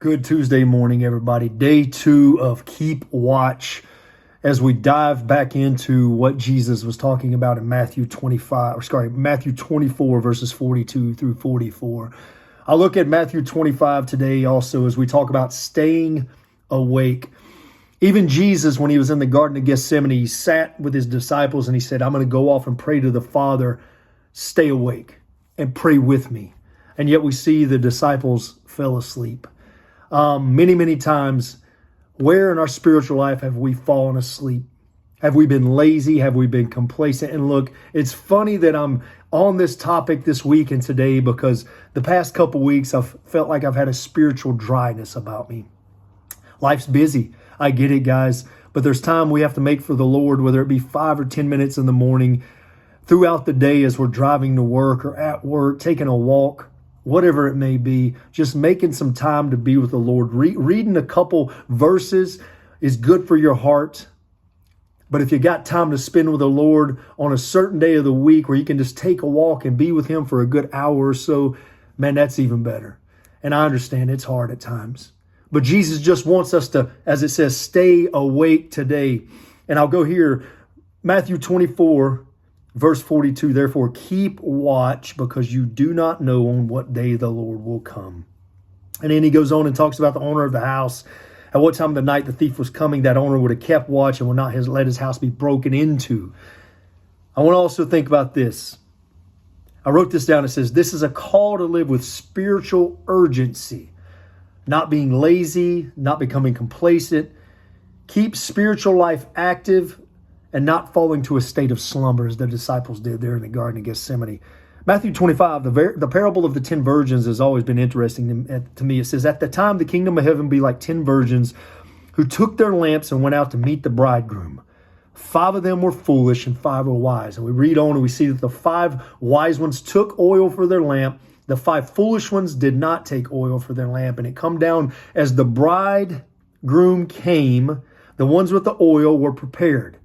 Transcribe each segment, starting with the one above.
Good Tuesday morning, everybody. Day 2 of Keep Watch as we dive back into what Jesus was talking about in Matthew 24, verses 42 through 44. I'll look at Matthew 25 today also as we talk about staying awake. Even Jesus, when he was in the Garden of Gethsemane, he sat with his disciples and he said, I'm going to go off and pray to the Father. Stay awake and pray with me. And yet we see the disciples fell asleep. Many times, where in our spiritual life have we fallen asleep? Have we been lazy? Have we been complacent? And look, it's funny that I'm on this topic this week and today because the past couple weeks I've felt like I've had a spiritual dryness about me. Life's busy. I get it, guys. But there's time we have to make for the Lord, whether it be 5 or 10 minutes in the morning, throughout the day as we're driving to work or at work, taking a walk. Whatever it may be, just making some time to be with the Lord. Reading a couple verses is good for your heart. But if you got time to spend with the Lord on a certain day of the week where you can just take a walk and be with him for a good hour or so, man, that's even better. And I understand it's hard at times. But Jesus just wants us to, as it says, stay awake today. And I'll go here, Matthew 24, Verse 42, therefore keep watch because you do not know on what day the Lord will come. And then he goes on and talks about the owner of the house. At what time of the night the thief was coming, that owner would have kept watch and would not let his house be broken into. I want to also think about this. I wrote this down. It says, this is a call to live with spiritual urgency, not being lazy, not becoming complacent. Keep spiritual life active and not falling to a state of slumber as the disciples did there in the Garden of Gethsemane. Matthew 25, the parable of the 10 virgins has always been interesting to me. It says, at the time the kingdom of heaven be like 10 virgins who took their lamps and went out to meet the bridegroom. 5 of them were foolish and 5 were wise. And we read on and we see that the 5 wise ones took oil for their lamp. The 5 foolish ones did not take oil for their lamp. And it come down as the bridegroom came, the ones with the oil were prepared.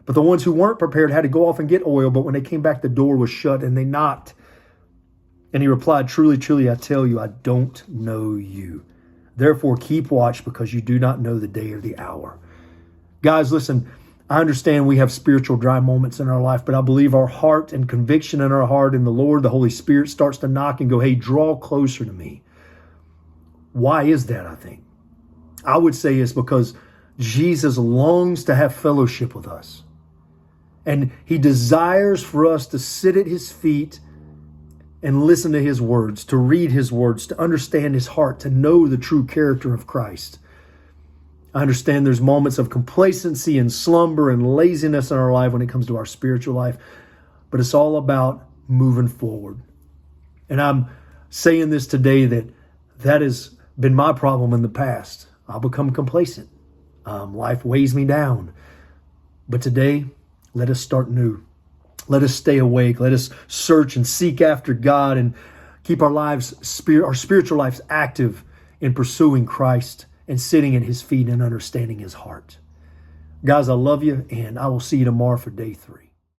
But the ones who weren't prepared had to go off and get oil. But when they came back, the door was shut and they knocked. And he replied, truly, truly, I tell you, I don't know you. Therefore, keep watch because you do not know the day or the hour. Guys, listen, I understand we have spiritual dry moments in our life, but I believe our heart and conviction in our heart in the Lord, the Holy Spirit starts to knock and go, hey, draw closer to me. Why is that, I think? I would say it's because Jesus longs to have fellowship with us. And he desires for us to sit at his feet and listen to his words, to read his words, to understand his heart, to know the true character of Christ. I understand there's moments of complacency and slumber and laziness in our life when it comes to our spiritual life, but it's all about moving forward. And I'm saying this today that has been my problem in the past. I'll become complacent. Life weighs me down. But today, let us start new. Let us stay awake. Let us search and seek after God and keep our spiritual lives active in pursuing Christ and sitting at his feet and understanding his heart. Guys, I love you, and I will see you tomorrow for day 3.